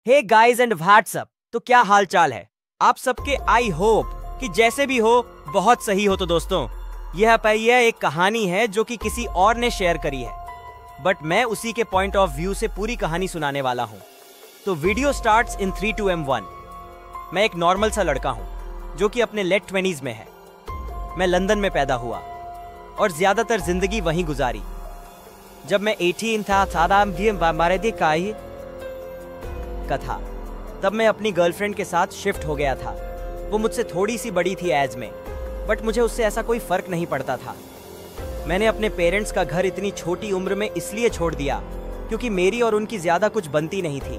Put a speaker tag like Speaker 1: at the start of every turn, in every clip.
Speaker 1: Hey guys and WhatsApp, तो क्या हाल चाल है आप सबके। आई होप कि जैसे भी हो बहुत सही हो। तो दोस्तों, यह एक कहानी है जो कि किसी और ने शेयर करी है, बट मैं उसी के पॉइंट ऑफ व्यू से पूरी कहानी सुनाने वाला हूं। तो वीडियो स्टार्ट्स इन 3 2 1। मैं एक नॉर्मल सा लड़का हूं जो कि अपने लेट 20s में है। मैं लंदन में पैदा हुआ और ज्यादातर जिंदगी वहीं गुजारी। जब मैं 18 था था तब मैं अपनी गर्लफ्रेंड के साथ शिफ्ट हो गया था। वो मुझसे थोड़ी सी बड़ी थी एज में, बट मुझे उससे ऐसा कोई फर्क नहीं पड़ता था। मैंने अपने पेरेंट्स का घर इतनी छोटी उम्र में इसलिए छोड़ दिया क्योंकि मेरी और उनकी ज्यादा कुछ बनती नहीं थी।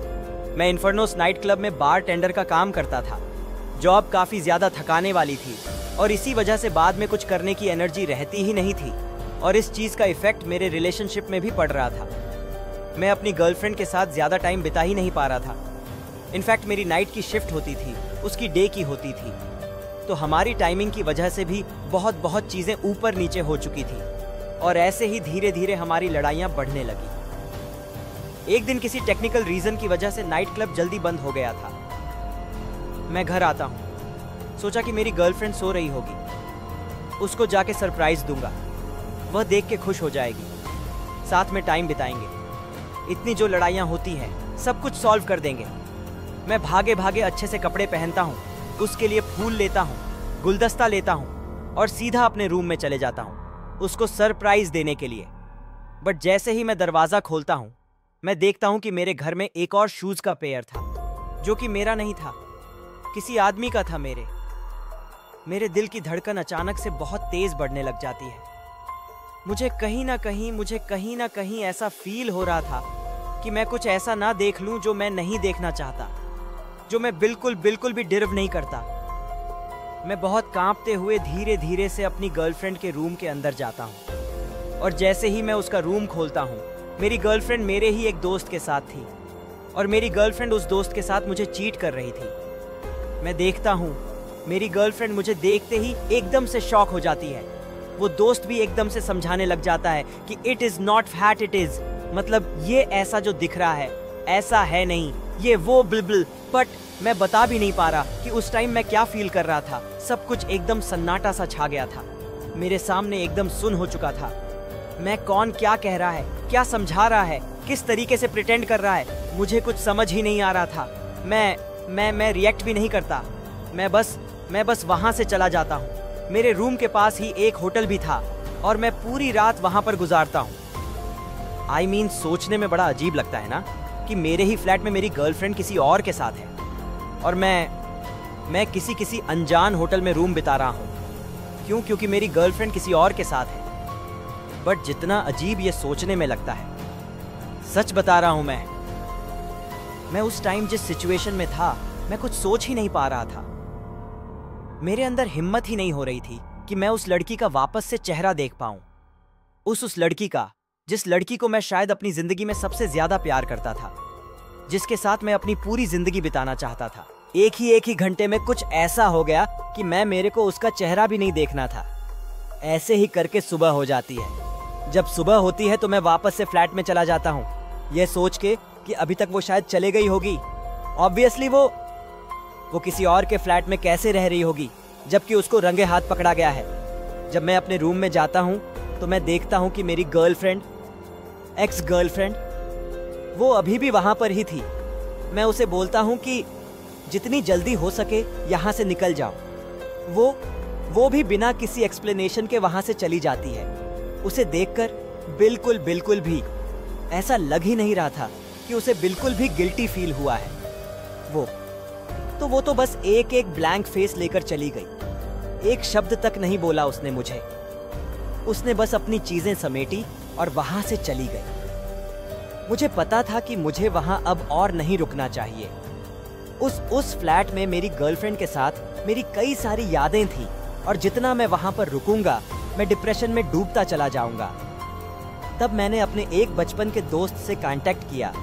Speaker 1: मैं इन्फर्नोस नाइट क्लब में बार टेंडर का काम करता था। जॉब काफी ज्यादा थकाने वाली थी और इसी वजह से बाद में कुछ करने की एनर्जी रहती ही नहीं थी, और इस चीज का इफेक्ट मेरे रिलेशनशिप में भी पड़ रहा था। मैं अपनी गर्लफ्रेंड के साथ ज्यादा टाइम बिता ही नहीं पा रहा था। इनफैक्ट मेरी नाइट की शिफ्ट होती थी, उसकी डे की होती थी, तो हमारी टाइमिंग की वजह से भी बहुत चीजें ऊपर नीचे हो चुकी थी, और ऐसे ही धीरे धीरे हमारी लड़ाइयां बढ़ने लगी। एक दिन किसी टेक्निकल रीजन की वजह से नाइट क्लब जल्दी बंद हो गया था। मैं घर आता हूं, सोचा कि मेरी गर्लफ्रेंड सो रही होगी, उसको जाके सरप्राइज दूंगा, वह देख के खुश हो जाएगी, साथ में टाइम बिताएंगे। इतनी जो लड़ाइयां होती हैं सब कुछ सॉल्व कर देंगे। मैं भागे भागे अच्छे से कपड़े पहनता हूँ, उसके लिए फूल लेता हूँ, गुलदस्ता लेता हूँ और सीधा अपने रूम में चले जाता हूँ उसको सरप्राइज देने के लिए। बट जैसे ही मैं दरवाजा खोलता हूँ, मैं देखता हूँ कि मेरे घर में एक और शूज का पेयर था जो कि मेरा नहीं था, किसी आदमी का था। मेरे दिल की धड़कन अचानक से बहुत तेज बढ़ने लग जाती है। मुझे कहीं ना कहीं ऐसा फील हो रहा था कि मैं कुछ ऐसा ना देख लूं जो मैं नहीं देखना चाहता, जो मैं बिल्कुल भी डिजर्व नहीं करता। मैं बहुत कांपते हुए धीरे धीरे से अपनी गर्लफ्रेंड के रूम के अंदर जाता हूं, और जैसे ही मैं उसका रूम खोलता हूं, मेरी गर्लफ्रेंड मेरे ही एक दोस्त के साथ थी, और मेरी गर्लफ्रेंड उस दोस्त के साथ मुझे चीट कर रही थी। मैं देखता हूं, मेरी गर्लफ्रेंड मुझे देखते ही एकदम से शॉक हो जाती है। वो दोस्त भी एकदम से समझाने लग जाता है कि it is not fat, it is, मतलब ये ऐसा जो दिख रहा है ऐसा है नहीं, ये वो बिल्कुल। बट मैं बता भी नहीं पा रहा कि उस टाइम मैं क्या फील कर रहा था। सब कुछ एकदम सन्नाटा सा छा गया था, मेरे सामने एकदम सुन हो चुका था। मैं कौन क्या कह रहा है, क्या समझा रहा है, किस तरीके से प्रिटेंड कर रहा है, मुझे कुछ समझ ही नहीं आ रहा था। मैं रिएक्ट भी नहीं करता, मैं बस वहां से चला जाता हूँ। मेरे रूम के पास ही एक होटल भी था और मैं पूरी रात वहां पर गुजारता हूँ। आई मीन, सोचने में बड़ा अजीब लगता है ना कि मेरे ही फ्लैट में मेरी गर्लफ्रेंड किसी और के साथ है और मैं किसी अनजान होटल में रूम बिता रहा हूँ। क्योंकि मेरी गर्लफ्रेंड किसी और के साथ है। बट जितना अजीब ये सोचने में लगता है, सच बता रहा हूँ, मैं उस टाइम जिस सिचुएशन में था, मैं कुछ सोच ही नहीं पा रहा था। मेरे अंदर हिम्मत ही नहीं हो रही थी कि मैं उस लड़की का वापस से चेहरा देख पाऊं। उस लड़की का, जिस लड़की को मैं शायद अपनी जिंदगी में सबसे ज्यादा प्यार करता था, जिसके साथ मैं अपनी पूरी जिंदगी बिताना चाहता था। एक ही घंटे में कुछ ऐसा हो गया कि मेरे को उसका चेहरा भी नहीं देखना था। ऐसे ही करके सुबह हो जाती है। जब सुबह होती है तो मैं वापस से फ्लैट में चला जाता हूँ, यह सोच के कि अभी तक वो शायद चले गई होगी। ऑब्वियसली वो किसी और के फ्लैट में कैसे रह रही होगी जबकि उसको रंगे हाथ पकड़ा गया है। जब मैं अपने रूम में जाता हूं तो मैं देखता हूं कि मेरी गर्लफ्रेंड, एक्स गर्लफ्रेंड, वो अभी भी वहां पर ही थी। मैं उसे बोलता हूं कि जितनी जल्दी हो सके यहां से निकल जाओ। वो भी बिना किसी एक्सप्लेनेशन के वहां से चली जाती है। उसे देखकर बिल्कुल भी ऐसा लग ही नहीं रहा था कि उसे बिल्कुल भी गिल्टी फील हुआ है। वो तो बस एक ब्लैंक फेस लेकर चली गई। एक शब्द तक नहीं बोला उसने मुझे। उसने बस अपनी चीजें समेटी और वहां से चली गई। मुझे पता था कि मुझे वहां अब और नहीं रुकना चाहिए। उस फ्लैट में मेरी गर्लफ्रेंड के साथ मेरी कई सारी यादें थी, और जितना मैं वहां पर रुकूंगा मैं डिप्रेशन में डूबता चला जाऊंगा। तब मैंने अपने एक बचपन के दोस्त से कांटेक्ट किया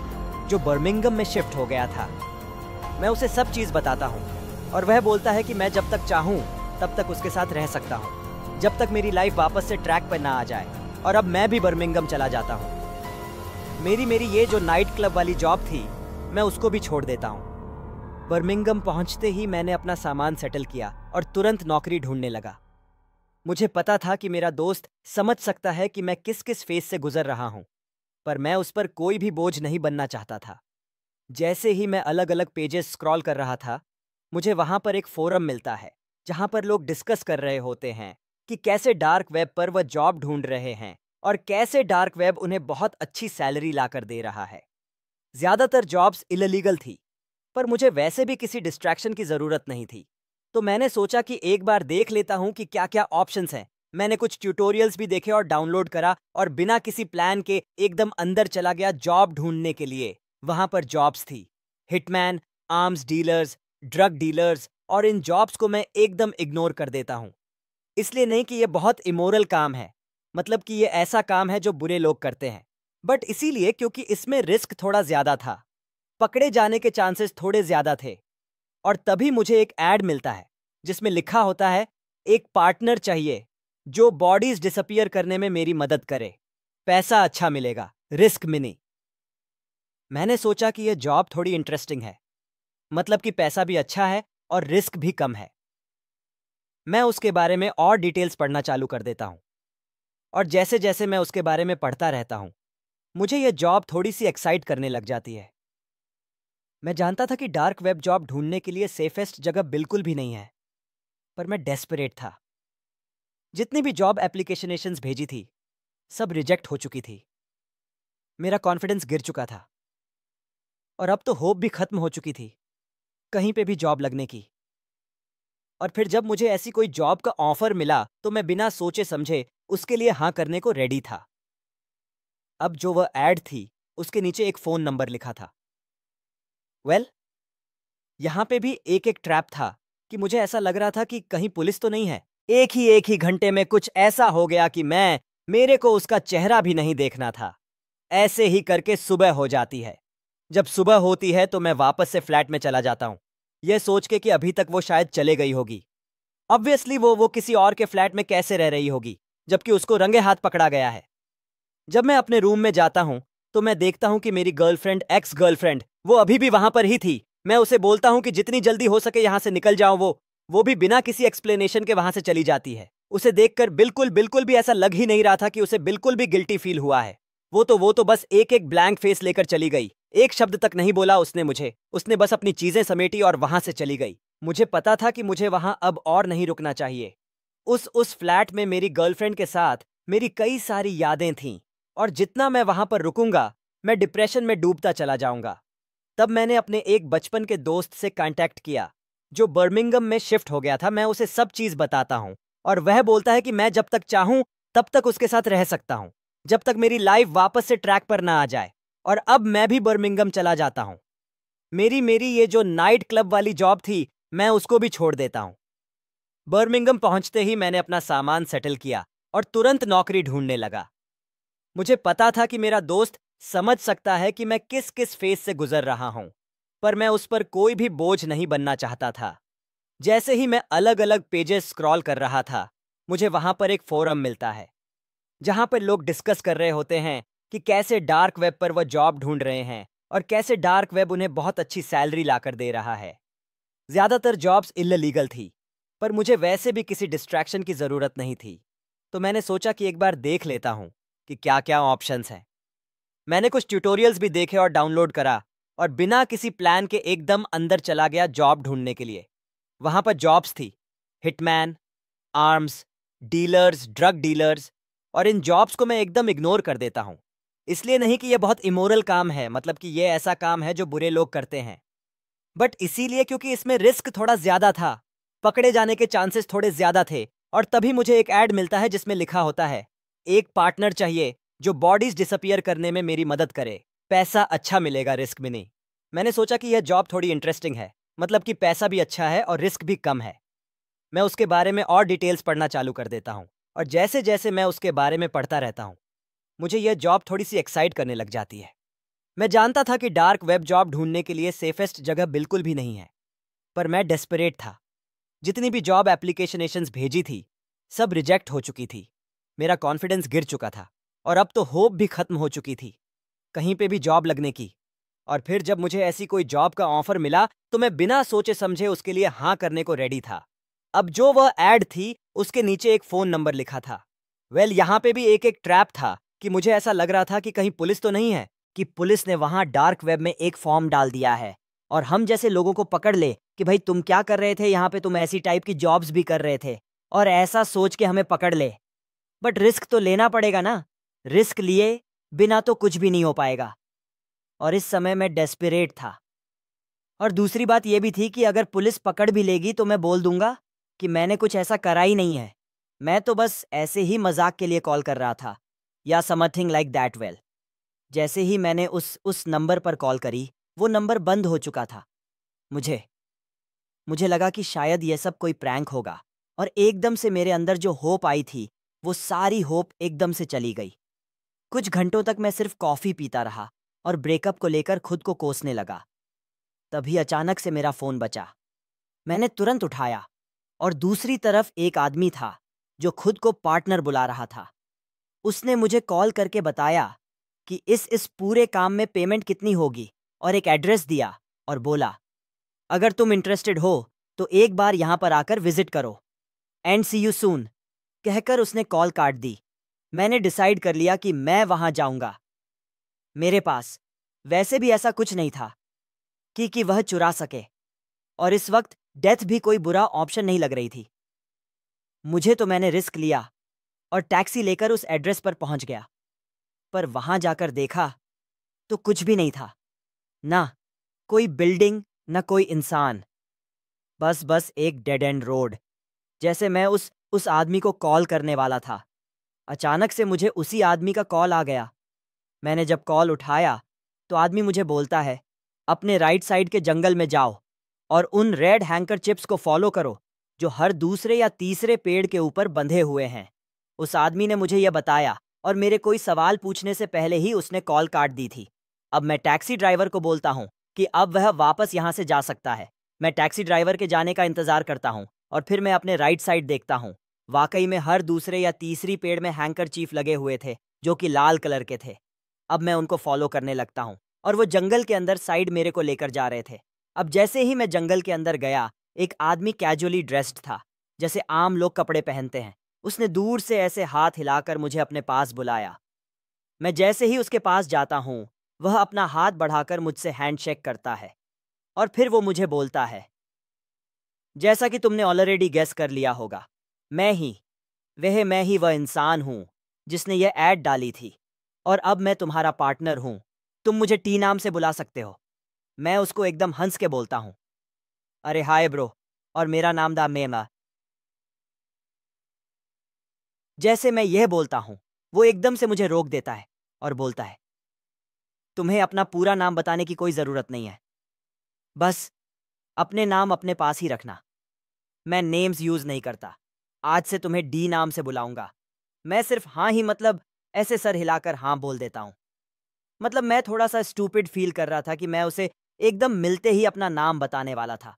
Speaker 1: जो बर्मिंघम में शिफ्ट हो गया था। मैं उसे सब चीज बताता हूँ और वह बोलता है कि मैं जब तक चाहूँ तब तक उसके साथ रह सकता हूँ, जब तक मेरी लाइफ वापस से ट्रैक पर ना आ जाए। और अब मैं भी बर्मिंघम चला जाता हूँ। मेरी ये जो नाइट क्लब वाली जॉब थी, मैं उसको भी छोड़ देता हूँ। बर्मिंघम पहुंचते ही मैंने अपना सामान सेटल किया और तुरंत नौकरी ढूंढने लगा। मुझे पता था कि मेरा दोस्त समझ सकता है कि मैं किस किस फेज से गुजर रहा हूँ, पर मैं उस पर कोई भी बोझ नहीं बनना चाहता था। जैसे ही मैं अलग अलग पेजेस स्क्रॉल कर रहा था, मुझे वहां पर एक फोरम मिलता है जहां पर लोग डिस्कस कर रहे होते हैं कि कैसे डार्क वेब पर वह जॉब ढूंढ रहे हैं और कैसे डार्क वेब उन्हें बहुत अच्छी सैलरी लाकर दे रहा है। ज्यादातर जॉब्स इलीगल थी, पर मुझे वैसे भी किसी डिस्ट्रैक्शन की जरूरत नहीं थी, तो मैंने सोचा कि एक बार देख लेता हूं कि क्या क्या ऑप्शंस हैं। मैंने कुछ ट्यूटोरियल्स भी देखे और डाउनलोड करा और बिना किसी प्लान के एकदम अंदर चला गया जॉब ढूंढने के लिए। वहां पर जॉब्स थी, hitman, arms dealers, drug dealers, और इन जॉब्स को मैं एकदम इग्नोर कर देता हूं। इसलिए नहीं कि ये बहुत इमोरल काम है, मतलब कि ये ऐसा काम है जो बुरे लोग करते हैं, बट इसीलिए क्योंकि इसमें रिस्क थोड़ा ज्यादा था, पकड़े जाने के चांसेस थोड़े ज्यादा थे। और तभी मुझे एक ऐड मिलता है जिसमें लिखा होता है, एक पार्टनर चाहिए जो बॉडीज डिसअपियर करने में मेरी मदद करे, पैसा अच्छा मिलेगा, रिस्क मिनी। मैंने सोचा कि यह जॉब थोड़ी इंटरेस्टिंग है, मतलब कि पैसा भी अच्छा है और रिस्क भी कम है। मैं उसके बारे में और डिटेल्स पढ़ना चालू कर देता हूं, और जैसे जैसे मैं उसके बारे में पढ़ता रहता हूं, मुझे यह जॉब थोड़ी सी एक्साइट करने लग जाती है। मैं जानता था कि डार्क वेब जॉब ढूंढने के लिए सेफेस्ट जगह बिल्कुल भी नहीं है, पर मैं डेस्परेट था। जितनी भी जॉब एप्लीकेशनेशंस भेजी थी, सब रिजेक्ट हो चुकी थी। मेरा कॉन्फिडेंस गिर चुका था और अब तो होप भी खत्म हो चुकी थी कहीं पे भी जॉब लगने की। और फिर जब मुझे ऐसी कोई जॉब का ऑफर मिला तो मैं बिना सोचे समझे उसके लिए हाँ करने को रेडी था। अब जो वह ऐड थी उसके नीचे एक फोन नंबर लिखा था। वेल, यहां पे भी एक एक ट्रैप था कि मुझे ऐसा लग रहा था कि कहीं पुलिस तो नहीं है। एक ही घंटे में कुछ ऐसा हो गया कि मेरे को उसका चेहरा भी नहीं देखना था। ऐसे ही करके सुबह हो जाती है। जब सुबह होती है तो मैं वापस से फ्लैट में चला जाता हूं, यह सोच के कि अभी तक वो शायद चले गई होगी। ऑब्वियसली वो किसी और के फ्लैट में कैसे रह रही होगी जबकि उसको रंगे हाथ पकड़ा गया है। जब मैं अपने रूम में जाता हूं तो मैं देखता हूं कि मेरी गर्लफ्रेंड, एक्स गर्लफ्रेंड, वो अभी भी वहां पर ही थी। मैं उसे बोलता हूं कि जितनी जल्दी हो सके यहां से निकल जाओ। वो भी बिना किसी एक्सप्लेनेशन के वहां से चली जाती है। उसे देखकर बिल्कुल बिल्कुल भी ऐसा लग ही नहीं रहा था कि उसे बिल्कुल भी गिल्टी फील हुआ है। वो तो बस एक एक ब्लैंक फेस लेकर चली गई। एक शब्द तक नहीं बोला उसने बस अपनी चीजें समेटी और वहां से चली गई। मुझे पता था कि मुझे वहां अब और नहीं रुकना चाहिए। उस फ्लैट में मेरी गर्लफ्रेंड के साथ मेरी कई सारी यादें थीं, और जितना मैं वहां पर रुकूंगा मैं डिप्रेशन में डूबता चला जाऊंगा। तब मैंने अपने एक बचपन के दोस्त से कांटेक्ट किया जो बर्मिंघम में शिफ्ट हो गया था। मैं उसे सब चीज बताता हूं और वह बोलता है कि मैं जब तक चाहूं तब तक उसके साथ रह सकता हूं, जब तक मेरी लाइफ वापस से ट्रैक पर ना आ जाए। और अब मैं भी बर्मिंघम चला जाता हूं। मेरी ये जो नाइट क्लब वाली जॉब थी, मैं उसको भी छोड़ देता हूं। बर्मिंघम पहुंचते ही मैंने अपना सामान सेटल किया और तुरंत नौकरी ढूंढने लगा। मुझे पता था कि मेरा दोस्त समझ सकता है कि मैं किस किस फेज से गुजर रहा हूं, पर मैं उस पर कोई भी बोझ नहीं बनना चाहता था। जैसे ही मैं अलग अलग पेजेस स्क्रॉल कर रहा था, मुझे वहां पर एक फोरम मिलता है जहां पर लोग डिस्कस कर रहे होते हैं कि कैसे डार्क वेब पर वह जॉब ढूंढ रहे हैं और कैसे डार्क वेब उन्हें बहुत अच्छी सैलरी लाकर दे रहा है। ज्यादातर जॉब्स इल्लीगल थी, पर मुझे वैसे भी किसी डिस्ट्रैक्शन की जरूरत नहीं थी, तो मैंने सोचा कि एक बार देख लेता हूं कि क्या क्या ऑप्शंस हैं। मैंने कुछ ट्यूटोरियल्स भी देखे और डाउनलोड करा और बिना किसी प्लान के एकदम अंदर चला गया जॉब ढूंढने के लिए। वहां पर जॉब्स थी, hitman, arms dealers, drug dealers, और इन जॉब्स को मैं एकदम इग्नोर कर देता हूं। इसलिए नहीं कि यह बहुत इमोरल काम है, मतलब कि यह ऐसा काम है जो बुरे लोग करते हैं, बट इसीलिए क्योंकि इसमें रिस्क थोड़ा ज्यादा था, पकड़े जाने के चांसेस थोड़े ज्यादा थे। और तभी मुझे एक ऐड मिलता है जिसमें लिखा होता है, एक पार्टनर चाहिए जो बॉडीज डिसअपियर करने में मेरी मदद करे, पैसा अच्छा मिलेगा, रिस्क भी नहीं। मैंने सोचा कि यह जॉब थोड़ी इंटरेस्टिंग है, मतलब कि पैसा भी अच्छा है और रिस्क भी कम है। मैं उसके बारे में और डिटेल्स पढ़ना चालू कर देता हूं, और जैसे जैसे मैं उसके बारे में पढ़ता रहता हूं, मुझे यह जॉब थोड़ी सी एक्साइट करने लग जाती है। मैं जानता था कि डार्क वेब जॉब ढूंढने के लिए सेफेस्ट जगह बिल्कुल भी नहीं है, पर मैं डेस्परेट था। जितनी भी जॉब एप्लीकेशनेशंस भेजी थी, सब रिजेक्ट हो चुकी थी। मेरा कॉन्फिडेंस गिर चुका था और अब तो होप भी खत्म हो चुकी थी कहीं पे भी जॉब लगने की। और फिर जब मुझे ऐसी कोई जॉब का ऑफर मिला तो मैं बिना सोचे समझे उसके लिए हाँ करने को रेडी था। अब जो वह एड थी उसके नीचे एक फोन नंबर लिखा था। यहाँ पे भी एक ट्रैप था कि मुझे ऐसा लग रहा था कि कहीं पुलिस तो नहीं है, कि पुलिस ने वहां डार्क वेब में एक फॉर्म डाल दिया है और हम जैसे लोगों को पकड़ ले कि भाई तुम क्या कर रहे थे यहाँ पे, तुम ऐसी टाइप की जॉब्स भी कर रहे थे, और ऐसा सोच के हमें पकड़ ले। बट रिस्क तो लेना पड़ेगा ना, रिस्क लिए बिना तो कुछ भी नहीं हो पाएगा। और इस समय मैं डेस्परेट था। और दूसरी बात यह भी थी कि अगर पुलिस पकड़ भी लेगी तो मैं बोल दूंगा कि मैंने कुछ ऐसा करा ही नहीं है, मैं तो बस ऐसे ही मजाक के लिए कॉल कर रहा था, या समथिंग लाइक दैट। जैसे ही मैंने उस नंबर पर कॉल करी, वो नंबर बंद हो चुका था। मुझे लगा कि शायद यह सब कोई प्रैंक होगा, और एकदम से मेरे अंदर जो होप आई थी वो सारी होप एकदम से चली गई। कुछ घंटों तक मैं सिर्फ कॉफी पीता रहा और ब्रेकअप को लेकर खुद को कोसने लगा। तभी अचानक से मेरा फोन बजा। मैंने तुरंत उठाया और दूसरी तरफ एक आदमी था जो खुद को पार्टनर बुला रहा था। उसने मुझे कॉल करके बताया कि इस पूरे काम में पेमेंट कितनी होगी, और एक एड्रेस दिया और बोला अगर तुम इंटरेस्टेड हो तो एक बार यहां पर आकर विजिट करो, एंड सी यू सून। कहकर उसने कॉल काट दी। मैंने डिसाइड कर लिया कि मैं वहां जाऊंगा। मेरे पास वैसे भी ऐसा कुछ नहीं था कि वह चुरा सके, और इस वक्त डेथ भी कोई बुरा ऑप्शन नहीं लग रही थी मुझे। तो मैंने रिस्क लिया और टैक्सी लेकर उस एड्रेस पर पहुंच गया। पर वहां जाकर देखा तो कुछ भी नहीं था, ना कोई बिल्डिंग, ना कोई इंसान, बस एक डेड एंड रोड। जैसे मैं उस आदमी को कॉल करने वाला था, अचानक से मुझे उसी आदमी का कॉल आ गया। मैंने जब कॉल उठाया तो आदमी मुझे बोलता है अपने राइट साइड के जंगल में जाओ और उन रेड हैंकरचिप्स को फॉलो करो जो हर दूसरे या तीसरे पेड़ के ऊपर बंधे हुए हैं। उस आदमी ने मुझे यह बताया और मेरे कोई सवाल पूछने से पहले ही उसने कॉल काट दी थी। अब मैं टैक्सी ड्राइवर को बोलता हूँ कि अब वह वापस यहाँ से जा सकता है। मैं टैक्सी ड्राइवर के जाने का इंतजार करता हूँ और फिर मैं अपने राइट साइड देखता हूँ। वाकई में हर दूसरे या तीसरी पेड़ में हैंकरचीफ लगे हुए थे जो कि लाल कलर के थे। अब मैं उनको फॉलो करने लगता हूँ और वो जंगल के अंदर साइड मेरे को लेकर जा रहे थे। अब जैसे ही मैं जंगल के अंदर गया, एक आदमी कैजुअली ड्रेस्ड था, जैसे आम लोग कपड़े पहनते हैं। उसने दूर से ऐसे हाथ हिलाकर मुझे अपने पास बुलाया। मैं जैसे ही उसके पास जाता हूँ, वह अपना हाथ बढ़ाकर मुझसे हैंडशेक करता है और फिर वो मुझे बोलता है जैसा कि तुमने ऑलरेडी गेस कर लिया होगा, मैं ही वह इंसान हूँ जिसने यह ऐड डाली थी, और अब मैं तुम्हारा पार्टनर हूँ। तुम मुझे टी नाम से बुला सकते हो। मैं उसको एकदम हंस के बोलता हूँ, अरे हाय ब्रो, और मेरा नाम दा मेमा। जैसे मैं यह बोलता हूँ, वो एकदम से मुझे रोक देता है और बोलता है तुम्हें अपना पूरा नाम बताने की कोई ज़रूरत नहीं है, बस अपने नाम अपने पास ही रखना। मैं नेम्स यूज़ नहीं करता, आज से तुम्हें डी नाम से बुलाऊंगा। मैं सिर्फ हाँ ही मतलब ऐसे सर हिलाकर हाँ बोल देता हूँ। मतलब मैं थोड़ा सा स्टूपिड फील कर रहा था कि मैं उसे एकदम मिलते ही अपना नाम बताने वाला था,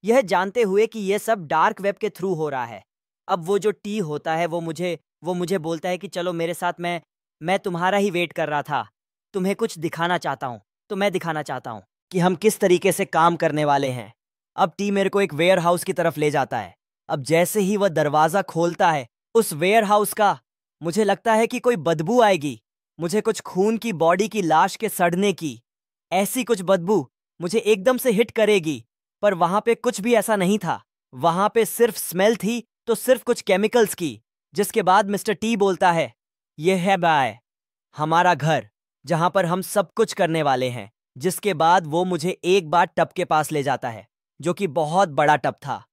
Speaker 1: यह जानते हुए कि यह सब डार्क वेब के थ्रू हो रहा है। अब वो जो टी होता है वो मुझे बोलता है कि चलो मेरे साथ, मैं तुम्हारा ही वेट कर रहा था, तुम्हें कुछ दिखाना चाहता हूँ। तो मैं दिखाना चाहता हूँ कि हम किस तरीके से काम करने वाले हैं। अब टी मेरे को एक वेयर हाउस की तरफ ले जाता है। अब जैसे ही वह दरवाज़ा खोलता है उस वेयर हाउस का, मुझे लगता है कि कोई बदबू आएगी, मुझे कुछ खून की बॉडी की लाश के सड़ने की, ऐसी कुछ बदबू मुझे एकदम से हिट करेगी। पर वहां पे कुछ भी ऐसा नहीं था, वहां पे सिर्फ स्मेल थी, तो सिर्फ कुछ केमिकल्स की। जिसके बाद मिस्टर टी बोलता है यह है बाय हमारा घर जहां पर हम सब कुछ करने वाले हैं। जिसके बाद वो मुझे एक बार टब के पास ले जाता है जो कि बहुत बड़ा टब था।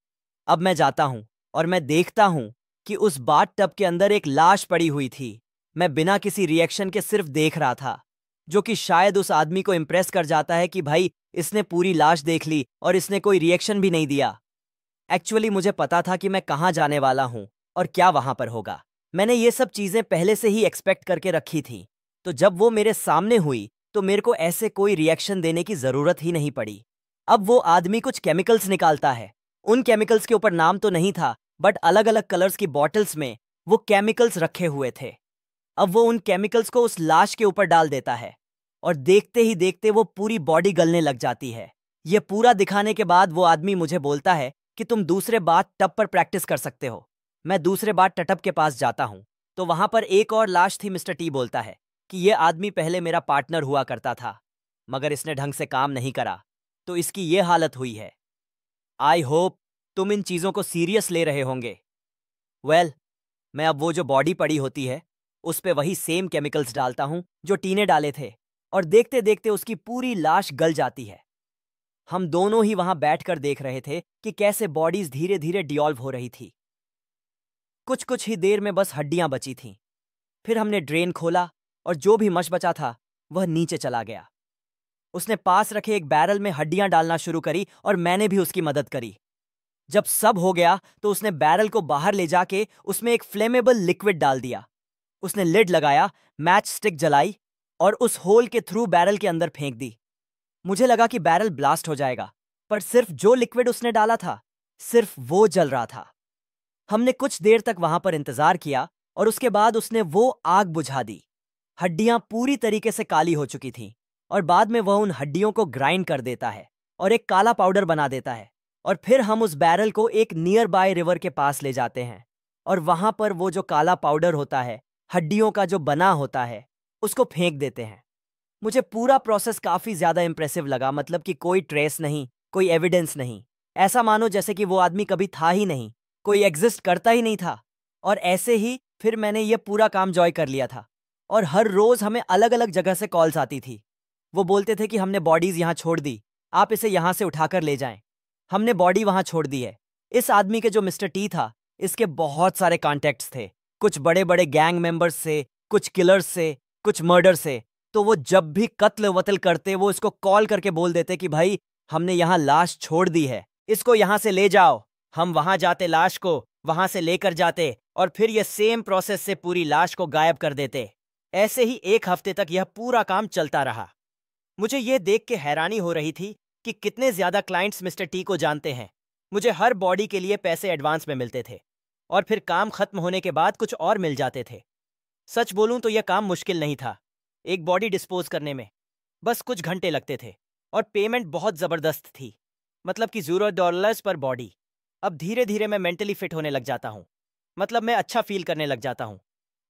Speaker 1: अब मैं जाता हूं और मैं देखता हूं कि उस बाथ टब के अंदर एक लाश पड़ी हुई थी। मैं बिना किसी रिएक्शन के सिर्फ देख रहा था, जो कि शायद उस आदमी को इंप्रेस कर जाता है कि भाई इसने पूरी लाश देख ली और इसने कोई रिएक्शन भी नहीं दिया। एक्चुअली मुझे पता था कि मैं कहाँ जाने वाला हूँ और क्या वहां पर होगा। मैंने ये सब चीजें पहले से ही एक्सपेक्ट करके रखी थी, तो जब वो मेरे सामने हुई तो मेरे को ऐसे कोई रिएक्शन देने की जरूरत ही नहीं पड़ी। अब वो आदमी कुछ केमिकल्स निकालता है। उन केमिकल्स के ऊपर नाम तो नहीं था, बट अलग अलग कलर्स की बॉटल्स में वो केमिकल्स रखे हुए थे। अब वो उन केमिकल्स को उस लाश के ऊपर डाल देता है और देखते ही देखते वो पूरी बॉडी गलने लग जाती है। ये पूरा दिखाने के बाद वो आदमी मुझे बोलता है कि तुम दूसरे बाथ टब पर प्रैक्टिस कर सकते हो। मैं दूसरे बाथ टब के पास जाता हूँ तो वहां पर एक और लाश थी। मिस्टर टी बोलता है कि ये आदमी पहले मेरा पार्टनर हुआ करता था, मगर इसने ढंग से काम नहीं करा तो इसकी ये हालत हुई है। आई होप तुम इन चीज़ों को सीरियस ले रहे होंगे। वेल, मैं अब वो जो बॉडी पड़ी होती है उस पे वही सेम केमिकल्स डालता हूँ जो टी ने डाले थे, और देखते देखते उसकी पूरी लाश गल जाती है। हम दोनों ही वहां बैठकर देख रहे थे कि कैसे बॉडीज धीरे धीरे डिसॉल्व हो रही थी। कुछ कुछ ही देर में बस हड्डियां बची थीं। फिर हमने ड्रेन खोला और जो भी मश बचा था वह नीचे चला गया। उसने पास रखे एक बैरल में हड्डियां डालना शुरू करी और मैंने भी उसकी मदद करी। जब सब हो गया तो उसने बैरल को बाहर ले जाके उसमें एक फ्लेमेबल लिक्विड डाल दिया। उसने लिड लगाया, मैच स्टिक जलाई और उस होल के थ्रू बैरल के अंदर फेंक दी। मुझे लगा कि बैरल ब्लास्ट हो जाएगा, पर सिर्फ जो लिक्विड उसने डाला था सिर्फ वो जल रहा था। हमने कुछ देर तक वहां पर इंतजार किया और उसके बाद उसने वो आग बुझा दी। हड्डियां पूरी तरीके से काली हो चुकी थीं और बाद में वह उन हड्डियों को ग्राइंड कर देता है और एक काला पाउडर बना देता है। और फिर हम उस बैरल को एक नियर बाय रिवर के पास ले जाते हैं और वहां पर वो जो काला पाउडर होता है, हड्डियों का जो बना होता है, उसको फेंक देते हैं। मुझे पूरा प्रोसेस काफी ज्यादा इंप्रेसिव लगा। मतलब कि कोई ट्रेस नहीं, कोई एविडेंस नहीं, ऐसा मानो जैसे कि वो आदमी कभी था ही नहीं, कोई एग्जिस्ट करता ही नहीं था। और ऐसे ही फिर मैंने ये पूरा काम जॉय कर लिया था। और हर रोज हमें अलग अलग जगह से कॉल्स आती थी। वो बोलते थे कि हमने बॉडीज यहाँ छोड़ दी, आप इसे यहाँ से उठाकर ले जाएं। हमने बॉडी वहां छोड़ दी है। इस आदमी के जो मिस्टर टी था, इसके बहुत सारे कॉन्टेक्ट्स थे, कुछ बड़े बड़े गैंग मेंबर्स से, कुछ किलर्स से, कुछ मर्डर से। तो वो जब भी कत्ल वतल करते वो इसको कॉल करके बोल देते कि भाई हमने यहाँ लाश छोड़ दी है, इसको यहाँ से ले जाओ। हम वहां जाते, लाश को वहां से लेकर जाते और फिर ये सेम प्रोसेस से पूरी लाश को गायब कर देते। ऐसे ही एक हफ्ते तक यह पूरा काम चलता रहा। मुझे ये देख के हैरानी हो रही थी कि कितने ज्यादा क्लाइंट्स मिस्टर टी को जानते हैं। मुझे हर बॉडी के लिए पैसे एडवांस में मिलते थे और फिर काम खत्म होने के बाद कुछ और मिल जाते थे। सच बोलूं तो यह काम मुश्किल नहीं था। एक बॉडी डिस्पोज करने में बस कुछ घंटे लगते थे और पेमेंट बहुत जबरदस्त थी। मतलब कि $0 पर बॉडी। अब धीरे धीरे मैं मेंटली फिट होने लग जाता हूँ। मतलब मैं अच्छा फील करने लग जाता हूँ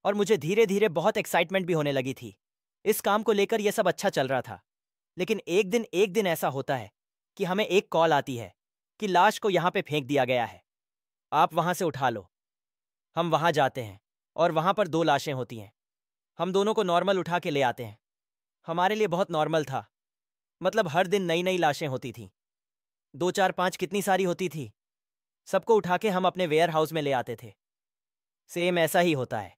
Speaker 1: और मुझे धीरे धीरे बहुत एक्साइटमेंट भी होने लगी थी। इस काम को लेकर यह सब अच्छा चल रहा था। लेकिन एक दिन ऐसा होता है कि हमें एक कॉल आती है कि लाश को यहाँ पे फेंक दिया गया है, आप वहाँ से उठा लो। हम वहाँ जाते हैं और वहाँ पर 2 लाशें होती हैं। हम दोनों को नॉर्मल उठा के ले आते हैं। हमारे लिए बहुत नॉर्मल था। मतलब हर दिन नई नई लाशें होती थीं, 2 4 5 कितनी सारी होती थी। सबको उठा के हम अपने वेयर हाउस में ले आते थे। सेम ऐसा ही होता है।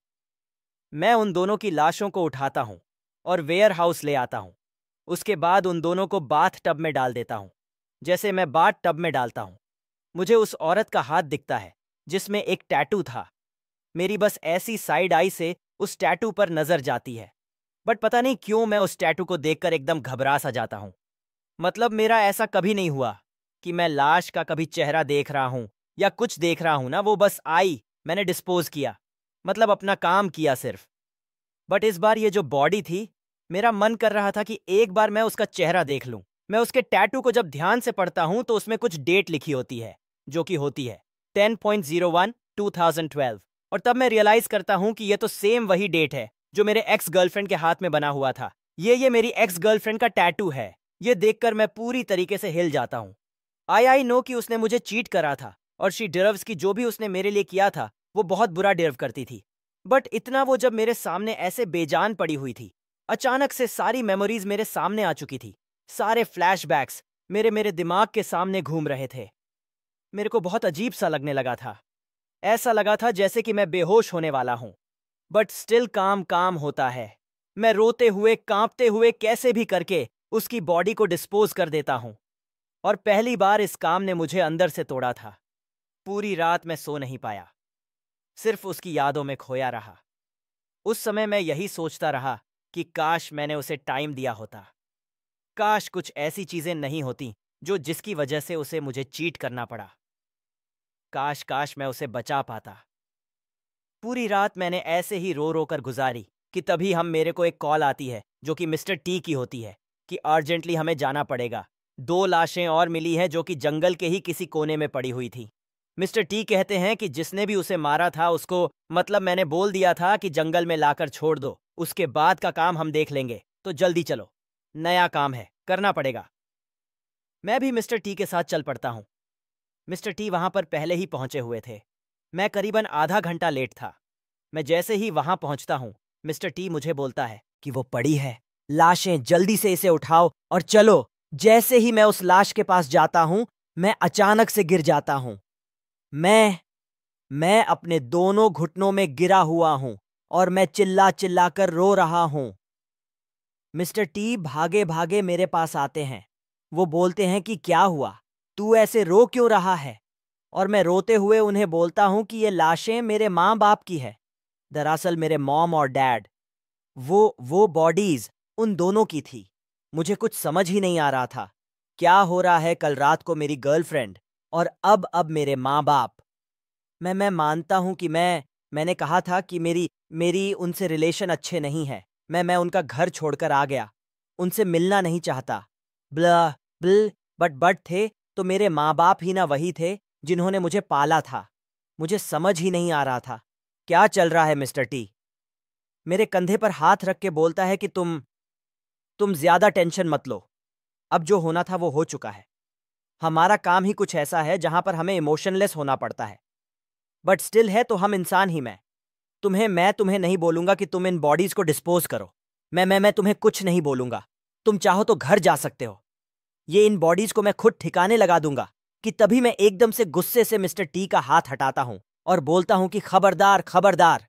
Speaker 1: मैं उन दोनों की लाशों को उठाता हूँ और वेयर हाउस ले आता हूँ। उसके बाद उन दोनों को बाथ टब में डाल देता हूँ, जैसे मैं बाथ टब में डालता हूँ। मुझे उस औरत का हाथ दिखता है जिसमें एक टैटू था। मेरी बस ऐसी साइड आई से उस टैटू पर नजर जाती है, बट पता नहीं क्यों मैं उस टैटू को देखकर एकदम घबरा सा जाता हूँ। मतलब मेरा ऐसा कभी नहीं हुआ कि मैं लाश का कभी चेहरा देख रहा हूँ या कुछ देख रहा हूँ ना। वो बस आई, मैंने डिस्पोज किया, मतलब अपना काम किया सिर्फ। बट इस बार ये जो बॉडी थी, मेरा मन कर रहा था कि एक बार मैं उसका चेहरा देख लूं। मैं उसके टैटू को जब ध्यान से पढ़ता हूं तो उसमें कुछ डेट लिखी होती है, जो कि होती है 10.01/2012। और तब मैं रियलाइज करता हूं कि ये तो सेम वही डेट है जो मेरे एक्स गर्लफ्रेंड के हाथ में बना हुआ था। ये मेरी एक्स गर्लफ्रेंड का टैटू है। ये देखकर मैं पूरी तरीके से हिल जाता हूं। आई नो कि उसने मुझे चीट करा था और शी डिजर्व्स की जो भी उसने मेरे लिए किया था वो बहुत बुरा डिजर्व करती थी। बट इतना वो जब मेरे सामने ऐसे बेजान पड़ी हुई थी, अचानक से सारी मेमोरीज मेरे सामने आ चुकी थी। सारे फ्लैशबैक्स मेरे दिमाग के सामने घूम रहे थे। मेरे को बहुत अजीब सा लगने लगा था। ऐसा लगा था जैसे कि मैं बेहोश होने वाला हूं। बट स्टिल काम होता है। मैं रोते हुए, कांपते हुए, कैसे भी करके उसकी बॉडी को डिस्पोज कर देता हूं। और पहली बार इस काम ने मुझे अंदर से तोड़ा था। पूरी रात मैं सो नहीं पाया, सिर्फ उसकी यादों में खोया रहा। उस समय मैं यही सोचता रहा कि काश मैंने उसे टाइम दिया होता। काश कुछ ऐसी चीजें नहीं होती जो जिसकी वजह से उसे मुझे चीट करना पड़ा। काश मैं उसे बचा पाता। पूरी रात मैंने ऐसे ही रो रो कर गुजारी कि तभी मेरे को एक कॉल आती है जो कि मिस्टर टी की होती है कि अर्जेंटली हमें जाना पड़ेगा। 2 लाशें और मिली है जो कि जंगल के ही किसी कोने में पड़ी हुई थी। मिस्टर टी कहते हैं कि जिसने भी उसे मारा था उसको, मतलब मैंने बोल दिया था कि जंगल में लाकर छोड़ दो, उसके बाद का काम हम देख लेंगे, तो जल्दी चलो, नया काम है, करना पड़ेगा। मैं भी मिस्टर टी के साथ चल पड़ता हूँ। मिस्टर टी वहां पर पहले ही पहुंचे हुए थे। मैं करीबन आधा घंटा लेट था। मैं जैसे ही वहां पहुंचता हूं, मिस्टर टी मुझे बोलता है कि वो पड़ी है, लाशें, जल्दी से इसे उठाओ और चलो। जैसे ही मैं उस लाश के पास जाता हूं, मैं अचानक से गिर जाता हूं। मैं अपने दोनों घुटनों में गिरा हुआ हूं और मैं चिल्ला चिल्ला कर रो रहा हूं। मिस्टर टी भागे भागे मेरे पास आते हैं। वो बोलते हैं कि क्या हुआ, तू ऐसे रो क्यों रहा है? और मैं रोते हुए उन्हें बोलता हूं कि ये लाशें मेरे माँ बाप की है। दरअसल मेरे मॉम और डैड, वो बॉडीज उन दोनों की थी। मुझे कुछ समझ ही नहीं आ रहा था, क्या हो रहा है। कल रात को मेरी गर्लफ्रेंड और अब मेरे माँ बाप। मैं मानता हूं कि मैंने कहा था कि मेरी उनसे रिलेशन अच्छे नहीं है। मैं उनका घर छोड़कर आ गया, उनसे मिलना नहीं चाहता। ब्ला ब्ल बट थे तो मेरे माँ बाप ही ना वही थे जिन्होंने मुझे पाला था। मुझे समझ ही नहीं आ रहा था क्या चल रहा है। मिस्टर टी मेरे कंधे पर हाथ रख के बोलता है कि तुम ज्यादा टेंशन मत लो, अब जो होना था वो हो चुका है। हमारा काम ही कुछ ऐसा है जहां पर हमें इमोशनलेस होना पड़ता है, बट स्टिल है तो हम इंसान ही। मैं तुम्हें नहीं बोलूंगा कि तुम इन बॉडीज को डिस्पोज करो। मैं तुम्हें कुछ नहीं बोलूंगा। तुम चाहो तो घर जा सकते हो। ये इन बॉडीज को मैं खुद ठिकाने लगा दूंगा। कि तभी मैं एकदम से गुस्से से मिस्टर टी का हाथ हटाता हूं और बोलता हूं कि खबरदार खबरदार,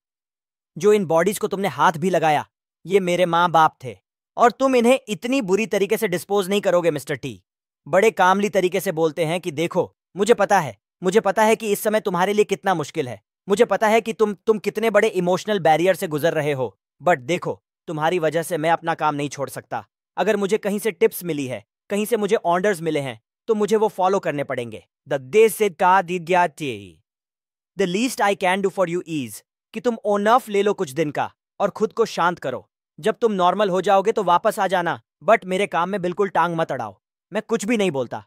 Speaker 1: जो इन बॉडीज को तुमने हाथ भी लगाया, ये मेरे माँ बाप थे और तुम इन्हें इतनी बुरी तरीके से डिस्पोज नहीं करोगे। मिस्टर टी बड़े कामली तरीके से बोलते हैं कि देखो, मुझे पता है कि इस समय तुम्हारे लिए कितना मुश्किल है। मुझे पता है कि तुम कितने बड़े इमोशनल बैरियर से गुजर रहे हो, बट देखो, तुम्हारी वजह से मैं अपना काम नहीं छोड़ सकता। अगर मुझे कहीं से टिप्स मिली है, कहीं से मुझे ऑर्डर्स मिले हैं, तो मुझे वो फॉलो करने पड़ेंगे। The least I can do for you is कि तुम ओनफ ले लो कुछ दिन का और खुद को शांत करो। जब तुम नॉर्मल हो जाओगे तो वापस आ जाना, बट मेरे काम में बिल्कुल टांग मत अड़ाओ। मैं कुछ भी नहीं बोलता,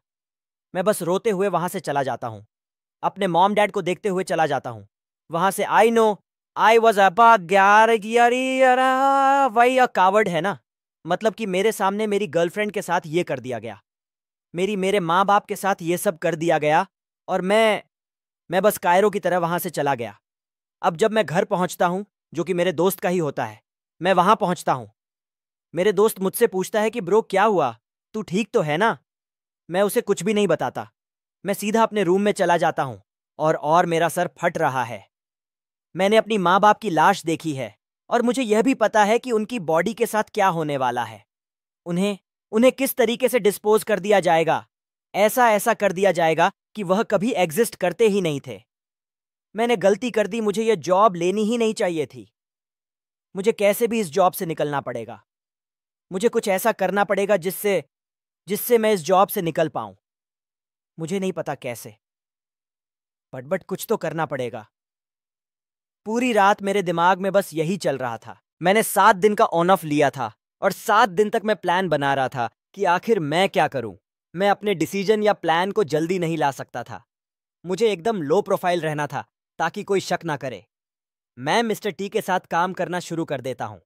Speaker 1: मैं बस रोते हुए वहां से चला जाता हूं। अपने मॉम डैड को देखते हुए चला जाता हूं वहां से। आई नो आई वॉज वही कावर्ड है ना, मतलब कि मेरे सामने मेरी गर्लफ्रेंड के साथ ये कर दिया गया, मेरे माँ बाप के साथ ये सब कर दिया गया, और मैं बस कायरों की तरह वहां से चला गया। अब जब मैं घर पहुंचता हूं, जो कि मेरे दोस्त का ही होता है, मैं वहां पहुंचता हूं। मेरे दोस्त मुझसे पूछता है कि ब्रो क्या हुआ, तू ठीक तो है ना? मैं उसे कुछ भी नहीं बताता। मैं सीधा अपने रूम में चला जाता हूं और मेरा सर फट रहा है। मैंने अपनी माँ बाप की लाश देखी है और मुझे यह भी पता है कि उनकी बॉडी के साथ क्या होने वाला है। उन्हें उन्हें किस तरीके से डिस्पोज कर दिया जाएगा। ऐसा ऐसा कर दिया जाएगा कि वह कभी एग्जिस्ट करते ही नहीं थे। मैंने गलती कर दी, मुझे यह जॉब लेनी ही नहीं चाहिए थी। मुझे कैसे भी इस जॉब से निकलना पड़ेगा। मुझे कुछ ऐसा करना पड़ेगा जिससे मैं इस जॉब से निकल पाऊं। मुझे नहीं पता कैसे, बट कुछ तो करना पड़ेगा। पूरी रात मेरे दिमाग में बस यही चल रहा था। मैंने 7 दिन का ऑन ऑफ लिया था और 7 दिन तक मैं प्लान बना रहा था कि आखिर मैं क्या करूं। मैं अपने डिसीजन या प्लान को जल्दी नहीं ला सकता था। मुझे एकदम लो प्रोफाइल रहना था ताकि कोई शक ना करे। मैं मिस्टर टी के साथ काम करना शुरू कर देता हूं।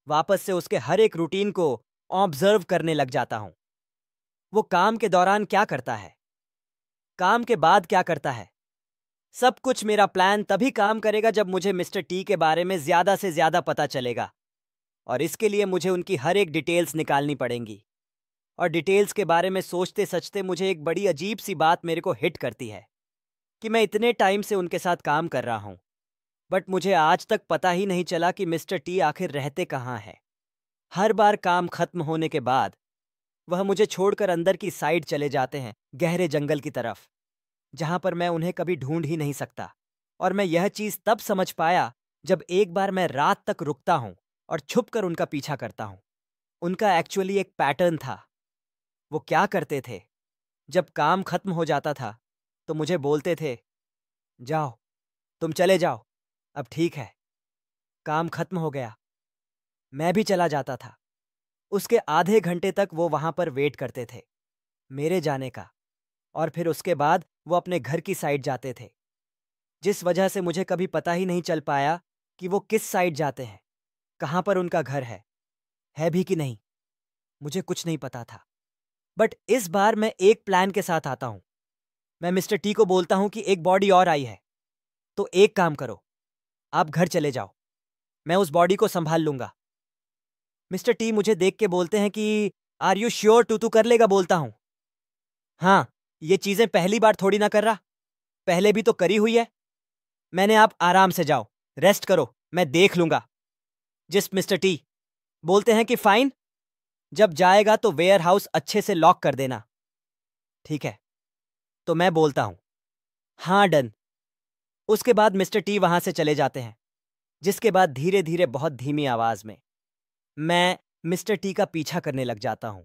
Speaker 1: वापस से उसके हर एक रूटीन को ऑब्जर्व करने लग जाता हूं। वो काम के दौरान क्या करता है, काम के बाद क्या करता है। सब कुछ मेरा प्लान तभी काम करेगा जब मुझे मिस्टर टी के बारे में ज्यादा से ज्यादा पता चलेगा, और इसके लिए मुझे उनकी हर एक डिटेल्स निकालनी पड़ेंगी। और डिटेल्स के बारे में सोचते सचते मुझे एक बड़ी अजीब सी बात मेरे को हिट करती है कि मैं इतने टाइम से उनके साथ काम कर रहा हूं, बट मुझे आज तक पता ही नहीं चला कि मिस्टर टी आखिर रहते कहाँ हैं। हर बार काम खत्म होने के बाद वह मुझे छोड़कर अंदर की साइड चले जाते हैं, गहरे जंगल की तरफ, जहां पर मैं उन्हें कभी ढूंढ ही नहीं सकता। और मैं यह चीज तब समझ पाया जब एक बार मैं रात तक रुकता हूं और छुप कर उनका पीछा करता हूं। उनका एक्चुअली एक पैटर्न था। वो क्या करते थे, जब काम खत्म हो जाता था तो मुझे बोलते थे, जाओ तुम चले जाओ, अब ठीक है, काम खत्म हो गया, मैं भी चला जाता था। उसके आधे घंटे तक वो वहां पर वेट करते थे मेरे जाने का, और फिर उसके बाद वो अपने घर की साइड जाते थे, जिस वजह से मुझे कभी पता ही नहीं चल पाया कि वो किस साइड जाते हैं, कहाँ पर उनका घर है भी कि नहीं। मुझे कुछ नहीं पता था। बट इस बार मैं एक प्लान के साथ आता हूं। मैं मिस्टर टी को बोलता हूं कि एक बॉडी और आई है, तो एक काम करो, आप घर चले जाओ, मैं उस बॉडी को संभाल लूंगा। मिस्टर टी मुझे देख के बोलते हैं कि आर यू श्योर तू कर लेगा? बोलता हूं हाँ, ये चीजें पहली बार थोड़ी ना कर रहा, पहले भी तो करी हुई है मैंने। आप आराम से जाओ, रेस्ट करो, मैं देख लूंगा। जिस मिस्टर टी बोलते हैं कि फाइन, जब जाएगा तो वेयर हाउस अच्छे से लॉक कर देना। ठीक है, तो मैं बोलता हूं हाँ डन। उसके बाद मिस्टर टी वहां से चले जाते हैं, जिसके बाद धीरे धीरे बहुत धीमी आवाज में मैं मिस्टर टी का पीछा करने लग जाता हूं।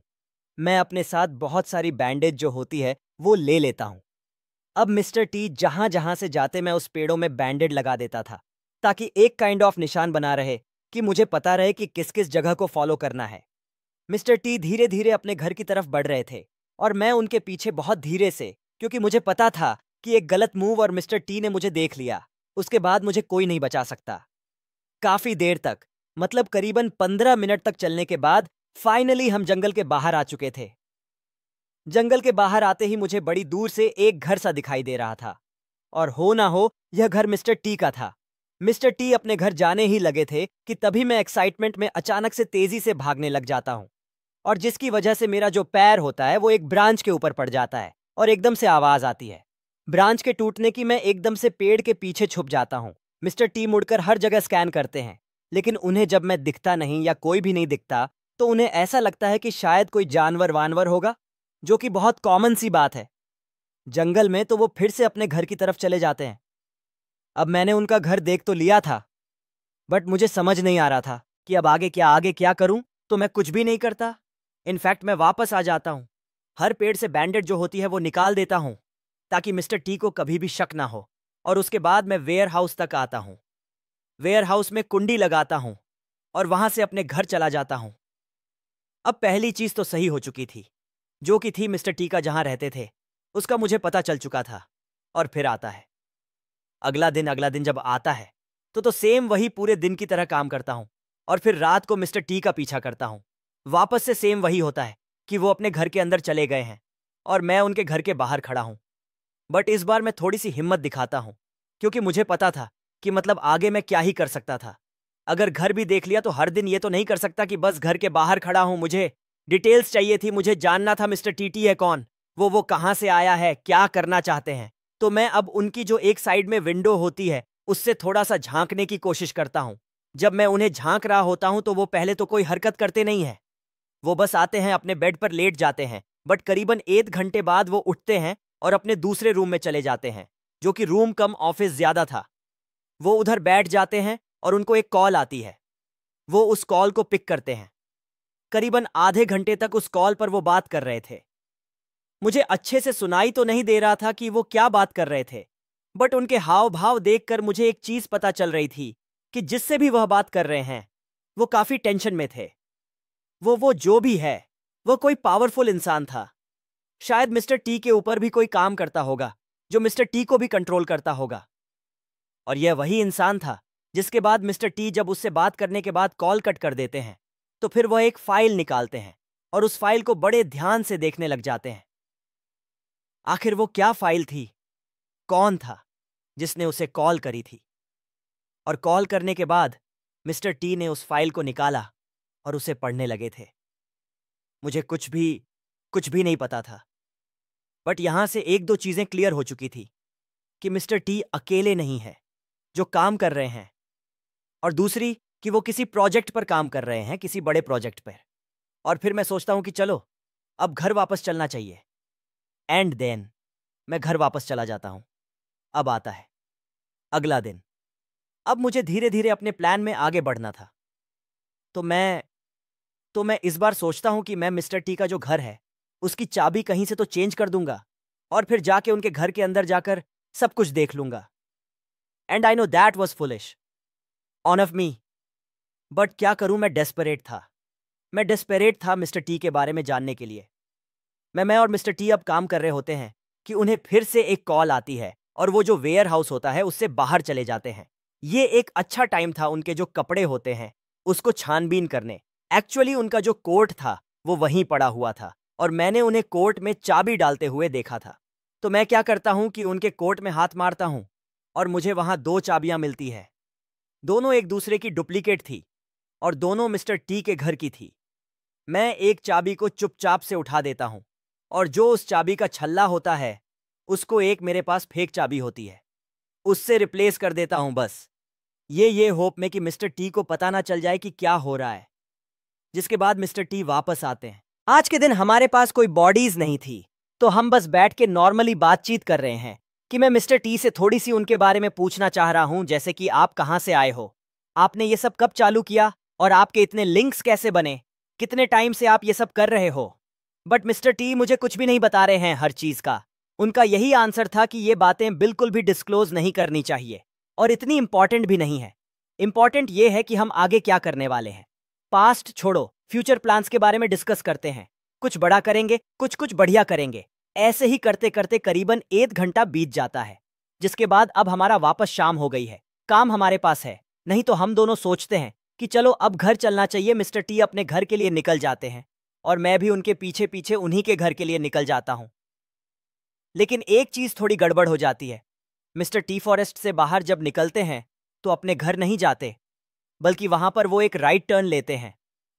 Speaker 1: मैं अपने साथ बहुत सारी बैंडेज जो होती है वो ले लेता हूं। अब मिस्टर टी जहां जहां से जाते मैं उस पेड़ों में बैंडेड लगा देता था, ताकि एक काइंड ऑफ निशान बना रहे कि मुझे पता रहे कि किस किस जगह को फॉलो करना है। मिस्टर टी धीरे धीरे अपने घर की तरफ बढ़ रहे थे और मैं उनके पीछे बहुत धीरे से, क्योंकि मुझे पता था कि एक गलत मूव और मिस्टर टी ने मुझे देख लिया, उसके बाद मुझे कोई नहीं बचा सकता। काफी देर तक, मतलब करीबन 15 मिनट तक चलने के बाद फाइनली हम जंगल के बाहर आ चुके थे। जंगल के बाहर आते ही मुझे बड़ी दूर से एक घर सा दिखाई दे रहा था, और हो ना हो यह घर मिस्टर टी का था। मिस्टर टी अपने घर जाने ही लगे थे कि तभी मैं एक्साइटमेंट में अचानक से तेजी से भागने लग जाता हूं, और जिसकी वजह से मेरा जो पैर होता है वो एक ब्रांच के ऊपर पड़ जाता है और एकदम से आवाज आती है ब्रांच के टूटने की। मैं एकदम से पेड़ के पीछे छुप जाता हूं। मिस्टर टी मुड़कर हर जगह स्कैन करते हैं, लेकिन उन्हें जब मैं दिखता नहीं या कोई भी नहीं दिखता तो उन्हें ऐसा लगता है कि शायद कोई जानवर वानवर होगा, जो कि बहुत कॉमन सी बात है जंगल में। तो वो फिर से अपने घर की तरफ चले जाते हैं। अब मैंने उनका घर देख तो लिया था, बट मुझे समझ नहीं आ रहा था कि अब आगे क्या करूं। तो मैं कुछ भी नहीं करता। इनफैक्ट मैं वापस आ जाता हूं, हर पेड़ से बैंडेड जो होती है वो निकाल देता हूं, ताकि मिस्टर टी को कभी भी शक ना हो। और उसके बाद मैं वेयर हाउस तक आता हूं। वेयर हाउस में कुंडी लगाता हूं और वहां से अपने घर चला जाता हूं। अब पहली चीज तो सही हो चुकी थी, जो कि थी मिस्टर टी का जहां रहते थे उसका मुझे पता चल चुका था। और फिर आता है अगला दिन जब आता है तो सेम वही पूरे दिन की तरह काम करता हूं, और फिर रात को मिस्टर टी का पीछा करता हूं। वापस से सेम वही होता है कि वो अपने घर के अंदर चले गए हैं और मैं उनके घर के बाहर खड़ा हूं। बट इस बार मैं थोड़ी सी हिम्मत दिखाता हूं, क्योंकि मुझे पता था कि मतलब आगे मैं क्या ही कर सकता था। अगर घर भी देख लिया तो हर दिन ये तो नहीं कर सकता कि बस घर के बाहर खड़ा हूं। मुझे डिटेल्स चाहिए थी, मुझे जानना था मिस्टर टीटी है कौन, वो कहां से आया है, क्या करना चाहते हैं। तो मैं अब उनकी जो एक साइड में विंडो होती है उससे थोड़ा सा झांकने की कोशिश करता हूं। जब मैं उन्हें झांक रहा होता हूं तो वो पहले तो कोई हरकत करते नहीं है, वो बस आते हैं, अपने बेड पर लेट जाते हैं। बट करीबन 1 घंटे बाद वो उठते हैं और अपने दूसरे रूम में चले जाते हैं, जो कि रूम कम ऑफिस ज्यादा था। वो उधर बैठ जाते हैं और उनको एक कॉल आती है। वो उस कॉल को पिक करते हैं। करीबन आधे घंटे तक उस कॉल पर वो बात कर रहे थे। मुझे अच्छे से सुनाई तो नहीं दे रहा था कि वो क्या बात कर रहे थे, बट उनके हाव भाव देखकर मुझे एक चीज पता चल रही थी कि जिससे भी वह बात कर रहे हैं वो काफी टेंशन में थे। वो जो भी है वो कोई पावरफुल इंसान था। शायद मिस्टर टी के ऊपर भी कोई काम करता होगा जो मिस्टर टी को भी कंट्रोल करता होगा। और यह वही इंसान था जिसके बाद मिस्टर टी जब उससे बात करने के बाद कॉल कट कर देते हैं तो फिर वह एक फाइल निकालते हैं और उस फाइल को बड़े ध्यान से देखने लग जाते हैं। आखिर वो क्या फाइल थी, कौन था जिसने उसे कॉल करी थी। और कॉल करने के बाद मिस्टर टी ने उस फाइल को निकाला और उसे पढ़ने लगे थे। मुझे कुछ भी नहीं पता था, बट यहां से एक दो चीजें क्लियर हो चुकी थी कि मिस्टर टी अकेले नहीं है जो काम कर रहे हैं, और दूसरी कि वो किसी प्रोजेक्ट पर काम कर रहे हैं, किसी बड़े प्रोजेक्ट पर। और फिर मैं सोचता हूं कि चलो अब घर वापस चलना चाहिए। एंड देन मैं घर वापस चला जाता हूं। अब आता है अगला दिन। अब मुझे धीरे धीरे अपने प्लान में आगे बढ़ना था। तो मैं इस बार सोचता हूं कि मैं मिस्टर टी का जो घर है उसकी चाबी कहीं से तो चेंज कर दूंगा और फिर जाके उनके घर के अंदर जाकर सब कुछ देख लूंगा। And I know that was foolish on of me, but क्या करूं, मैं डेस्परेट था मिस्टर टी के बारे में जानने के लिए। मैं और मिस्टर टी अब काम कर रहे होते हैं कि उन्हें फिर से एक कॉल आती है और वो जो वेयर हाउस होता है उससे बाहर चले जाते हैं। ये एक अच्छा टाइम था उनके जो कपड़े होते हैं उसको छानबीन करने। एक्चुअली उनका जो कोट था वो वहीं पड़ा हुआ था और मैंने उन्हें कोट में चाबी डालते हुए देखा था। तो मैं क्या करता हूं कि उनके कोट में हाथ मारता हूं और मुझे वहां 2 चाबियां मिलती है। दोनों एक दूसरे की डुप्लीकेट थी और दोनों मिस्टर टी के घर की थी। मैं एक चाबी को चुपचाप से उठा देता हूं और जो उस चाबी का छल्ला होता है उसको एक मेरे पास फेक चाबी होती है उससे रिप्लेस कर देता हूं, बस ये होप में कि मिस्टर टी को पता ना चल जाए कि क्या हो रहा है। जिसके बाद मिस्टर टी वापस आते हैं। आज के दिन हमारे पास कोई बॉडीज नहीं थी तो हम बस बैठ के नॉर्मली बातचीत कर रहे हैं कि मैं मिस्टर टी से थोड़ी सी उनके बारे में पूछना चाह रहा हूं, जैसे कि आप कहां से आए हो, आपने ये सब कब चालू किया और आपके इतने लिंक्स कैसे बने, कितने टाइम से आप ये सब कर रहे हो। बट मिस्टर टी मुझे कुछ भी नहीं बता रहे हैं हर चीज का। उनका यही आंसर था कि ये बातें बिल्कुल भी डिस्क्लोज नहीं करनी चाहिए और इतनी इंपॉर्टेंट भी नहीं है। इंपॉर्टेंट ये है कि हम आगे क्या करने वाले हैं। पास्ट छोड़ो, फ्यूचर प्लान्स के बारे में डिस्कस करते हैं। कुछ बड़ा करेंगे, कुछ कुछ बढ़िया करेंगे। ऐसे ही करते करते करीबन 1 घंटा बीत जाता है, जिसके बाद अब हमारा वापस शाम हो गई है। काम हमारे पास है, नहीं तो हम दोनों सोचते हैं कि चलो अब घर चलना चाहिए। मिस्टर टी अपने घर के लिए निकल जाते हैं और मैं भी उनके पीछे पीछे उन्हीं के घर के लिए निकल जाता हूं। लेकिन एक चीज थोड़ी गड़बड़ हो जाती है। मिस्टर टी फॉरेस्ट से बाहर जब निकलते हैं तो अपने घर नहीं जाते, बल्कि वहां पर वो एक राइट टर्न लेते हैं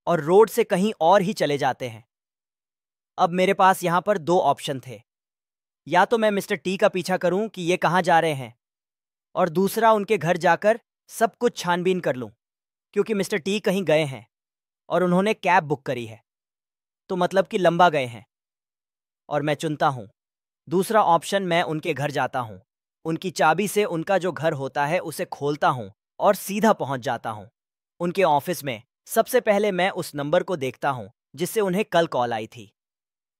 Speaker 1: और रोड से कहीं और ही चले जाते हैं। अब मेरे पास यहां पर 2 ऑप्शन थे। या तो मैं मिस्टर टी का पीछा करूं कि ये कहां जा रहे हैं, और दूसरा उनके घर जाकर सब कुछ छानबीन कर लूं, क्योंकि मिस्टर टी कहीं गए हैं और उन्होंने कैब बुक करी है, तो मतलब कि लंबा गए हैं। और मैं चुनता हूं दूसरा ऑप्शन। मैं उनके घर जाता हूं, उनकी चाबी से उनका जो घर होता है उसे खोलता हूं और सीधा पहुंच जाता हूं उनके ऑफिस में। सबसे पहले मैं उस नंबर को देखता हूं जिससे उन्हें कल कॉल आई थी।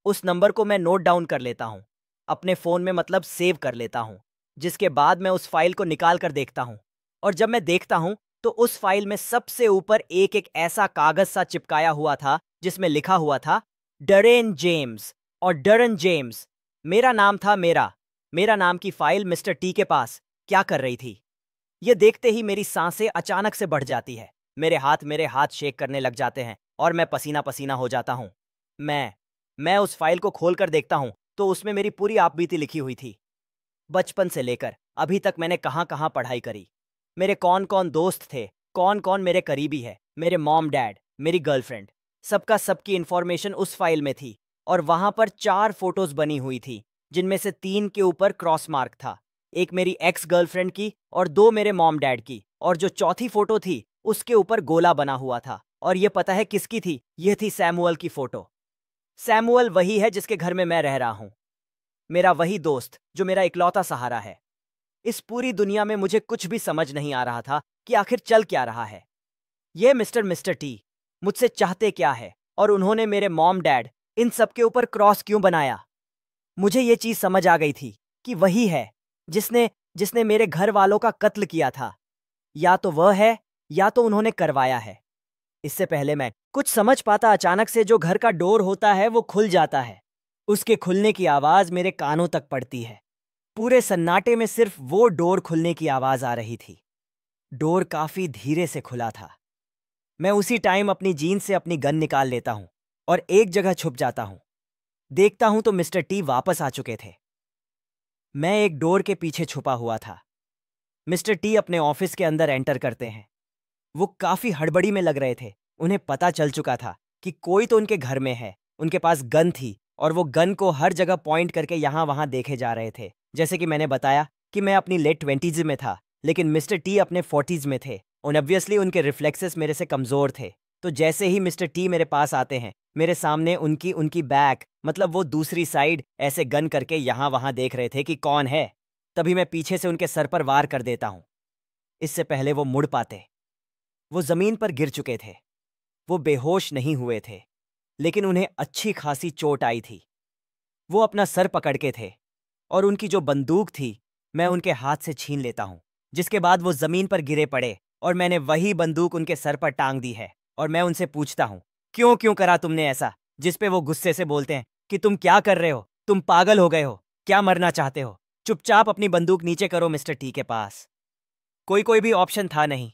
Speaker 1: उस नंबर को मैं नोट डाउन कर लेता हूं अपने फ़ोन में, मतलब सेव कर लेता हूं। जिसके बाद मैं उस फाइल को निकाल कर देखता हूं और जब मैं देखता हूं तो उस फाइल में सबसे ऊपर एक एक ऐसा कागज सा चिपकाया हुआ था जिसमें लिखा हुआ था डरेन जेम्स। और डरन जेम्स मेरा नाम था। मेरा नाम की फाइल मिस्टर टी के पास क्या कर रही थी। यह देखते ही मेरी सांसें अचानक से बढ़ जाती है, मेरे हाथ शेक करने लग जाते हैं और मैं पसीना पसीना हो जाता हूं। मैं उस फाइल को खोलकर देखता हूं तो उसमें मेरी पूरी आपबीती लिखी हुई थी। बचपन से लेकर अभी तक मैंने कहां कहां पढ़ाई करी, मेरे कौन कौन दोस्त थे, कौन कौन मेरे करीबी है, मेरे मॉम डैड, मेरी गर्लफ्रेंड, सबका सबकी इंफॉर्मेशन उस फाइल में थी। और वहां पर 4 फोटोज बनी हुई थी, जिनमें से 3 के ऊपर क्रॉस मार्क था, एक मेरी एक्स गर्लफ्रेंड की और 2 मेरे मॉम डैड की। और जो चौथी फोटो थी उसके ऊपर गोला बना हुआ था। और ये पता है किसकी थी? यह थी सैमुअल की फोटो। सैमुअल वही है जिसके घर में मैं रह रहा हूं, मेरा वही दोस्त जो मेरा इकलौता सहारा है। इस पूरी दुनिया में मुझे कुछ भी समझ नहीं आ रहा था कि आखिर चल क्या रहा है। ये मिस्टर टी मुझसे चाहते क्या है और उन्होंने मेरे मॉम डैड इन सब के ऊपर क्रॉस क्यों बनाया। मुझे ये चीज समझ आ गई थी कि वही है जिसने जिसने मेरे घर वालों का कत्ल किया था। या तो वह है या तो उन्होंने करवाया है। इससे पहले मैं कुछ समझ पाता, अचानक से जो घर का डोर होता है वो खुल जाता है। उसके खुलने की आवाज मेरे कानों तक पड़ती है। पूरे सन्नाटे में सिर्फ वो डोर खुलने की आवाज आ रही थी। डोर काफी धीरे से खुला था। मैं उसी टाइम अपनी जीन्स से अपनी गन निकाल लेता हूं और एक जगह छुप जाता हूं। देखता हूं तो मिस्टर टी वापस आ चुके थे। मैं एक डोर के पीछे छुपा हुआ था। मिस्टर टी अपने ऑफिस के अंदर एंटर करते हैं। वो काफी हड़बड़ी में लग रहे थे। उन्हें पता चल चुका था कि कोई तो उनके घर में है। उनके पास गन थी और वो गन को हर जगह पॉइंट करके यहां वहां देखे जा रहे थे। जैसे कि मैंने बताया कि मैं अपनी लेट 20s में था, लेकिन मिस्टर टी अपने 40s में थे और ऑब्वियसली उनके रिफ्लेक्सेस मेरे से कमजोर थे। तो जैसे ही मिस्टर टी मेरे पास आते हैं, मेरे सामने उनकी बैक, मतलब वो दूसरी साइड ऐसे गन करके यहां वहां देख रहे थे कि कौन है। तभी मैं पीछे से उनके सर पर वार कर देता हूं। इससे पहले वो मुड़ पाते, वो जमीन पर गिर चुके थे। वो बेहोश नहीं हुए थे, लेकिन उन्हें अच्छी खासी चोट आई थी। वो अपना सर पकड़ के थे और उनकी जो बंदूक थी मैं उनके हाथ से छीन लेता हूं। जिसके बाद वो जमीन पर गिरे पड़े और मैंने वही बंदूक उनके सर पर टांग दी है। और मैं उनसे पूछता हूँ, क्यों क्यों करा तुमने ऐसा? जिस पे वो गुस्से से बोलते हैं कि तुम क्या कर रहे हो, तुम पागल हो गए हो, क्या मरना चाहते हो? चुपचाप अपनी बंदूक नीचे करो मिस्टर टी के पास। कोई भी ऑप्शन था नहीं।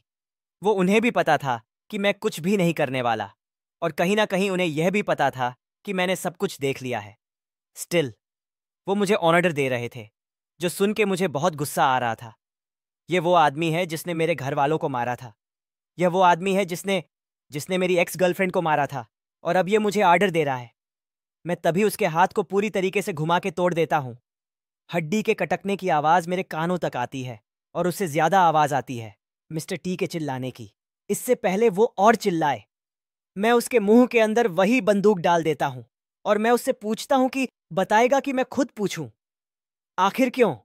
Speaker 1: वो उन्हें भी पता था कि मैं कुछ भी नहीं करने वाला, और कहीं ना कहीं उन्हें यह भी पता था कि मैंने सब कुछ देख लिया है। स्टिल वो मुझे ऑर्डर दे रहे थे, जो सुन के मुझे बहुत गुस्सा आ रहा था। ये वो आदमी है जिसने मेरे घर वालों को मारा था। यह वो आदमी है जिसने जिसने मेरी एक्स गर्लफ्रेंड को मारा था, और अब ये मुझे ऑर्डर दे रहा है। मैं तभी उसके हाथ को पूरी तरीके से घुमा के तोड़ देता हूँ। हड्डी के कटकने की आवाज़ मेरे कानों तक आती है, और उससे ज़्यादा आवाज़ आती है मिस्टर टी के चिल्लाने की। इससे पहले वो और चिल्लाए, मैं उसके मुंह के अंदर वही बंदूक डाल देता हूँ, और मैं उससे पूछता हूँ कि बताएगा कि मैं खुद पूछूं, आखिर क्यों?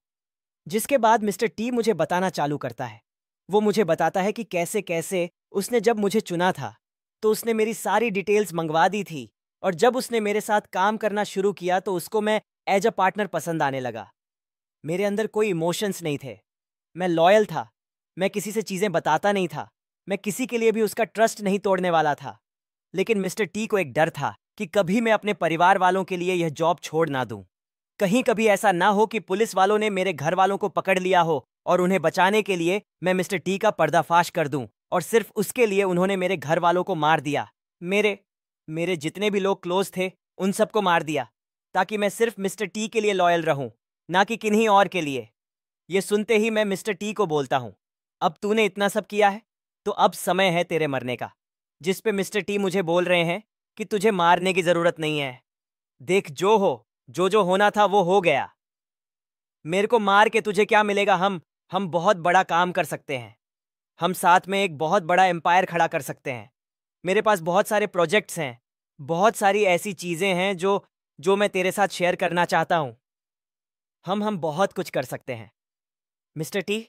Speaker 1: जिसके बाद मिस्टर टी मुझे बताना चालू करता है। वो मुझे बताता है कि कैसे कैसे उसने जब मुझे चुना था तो उसने मेरी सारी डिटेल्स मंगवा दी थी, और जब उसने मेरे साथ काम करना शुरू किया तो उसको मैं एज अ पार्टनर पसंद आने लगा। मेरे अंदर कोई इमोशंस नहीं थे। मैं लॉयल था। मैं किसी से चीज़ें बताता नहीं था। मैं किसी के लिए भी उसका ट्रस्ट नहीं तोड़ने वाला था। लेकिन मिस्टर टी को एक डर था कि कभी मैं अपने परिवार वालों के लिए यह जॉब छोड़ ना दूं। कहीं कभी ऐसा ना हो कि पुलिस वालों ने मेरे घर वालों को पकड़ लिया हो, और उन्हें बचाने के लिए मैं मिस्टर टी का पर्दाफाश कर दूं, और सिर्फ उसके लिए उन्होंने मेरे घर वालों को मार दिया। मेरे मेरे जितने भी लोग क्लोज थे उन सबको मार दिया, ताकि मैं सिर्फ मिस्टर टी के लिए लॉयल रहूं, ना कि किन्हीं और के लिए। ये सुनते ही मैं मिस्टर टी को बोलता हूं, अब तूने इतना सब किया है तो अब समय है तेरे मरने का। जिस पे मिस्टर टी मुझे बोल रहे हैं कि तुझे मारने की जरूरत नहीं है। देख, जो होना था वो हो गया। मेरे को मार के तुझे क्या मिलेगा? हम बहुत बड़ा काम कर सकते हैं। हम साथ में एक बहुत बड़ा एम्पायर खड़ा कर सकते हैं। मेरे पास बहुत सारे प्रोजेक्ट्स हैं, बहुत सारी ऐसी चीजें हैं जो जो मैं तेरे साथ शेयर करना चाहता हूं। हम बहुत कुछ कर सकते हैं। मिस्टर टी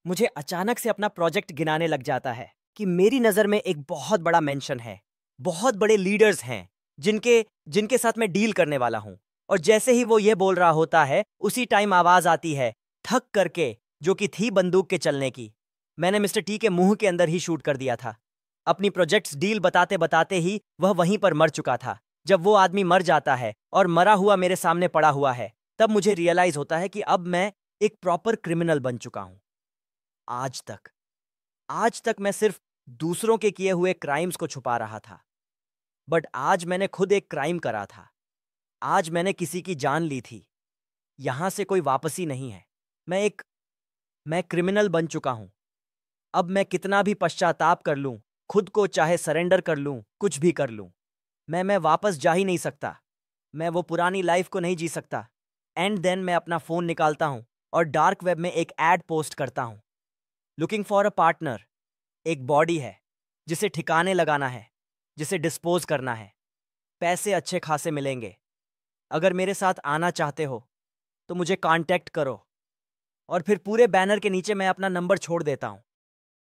Speaker 1: मुझे अचानक से अपना प्रोजेक्ट गिनाने लग जाता है कि मेरी नज़र में एक बहुत बड़ा मेंशन है, बहुत बड़े लीडर्स हैं जिनके जिनके साथ मैं डील करने वाला हूं। और जैसे ही वो ये बोल रहा होता है, उसी टाइम आवाज़ आती है थक करके, जो कि थी बंदूक के चलने की। मैंने मिस्टर टी के मुंह के अंदर ही शूट कर दिया था। अपनी प्रोजेक्ट्स डील बताते बताते ही वह वहीं पर मर चुका था। जब वो आदमी मर जाता है और मरा हुआ मेरे सामने पड़ा हुआ है, तब मुझे रियलाइज होता है कि अब मैं एक प्रॉपर क्रिमिनल बन चुका हूं। आज तक आज तक मैं सिर्फ दूसरों के किए हुए क्राइम्स को छुपा रहा था, बट आज मैंने खुद एक क्राइम करा था। आज मैंने किसी की जान ली थी। यहां से कोई वापसी नहीं है। मैं क्रिमिनल बन चुका हूं। अब मैं कितना भी पश्चाताप कर लूं, खुद को चाहे सरेंडर कर लूं, कुछ भी कर लूं, मैं वापस जा ही नहीं सकता। मैं वो पुरानी लाइफ को नहीं जी सकता। एंड देन मैं अपना फोन निकालता हूं और डार्क वेब में एक एड पोस्ट करता हूं, लुकिंग फॉर अ पार्टनर। एक बॉडी है जिसे ठिकाने लगाना है, जिसे डिस्पोज करना है। पैसे अच्छे खासे मिलेंगे। अगर मेरे साथ आना चाहते हो तो मुझे कांटेक्ट करो। और फिर पूरे बैनर के नीचे मैं अपना नंबर छोड़ देता हूं।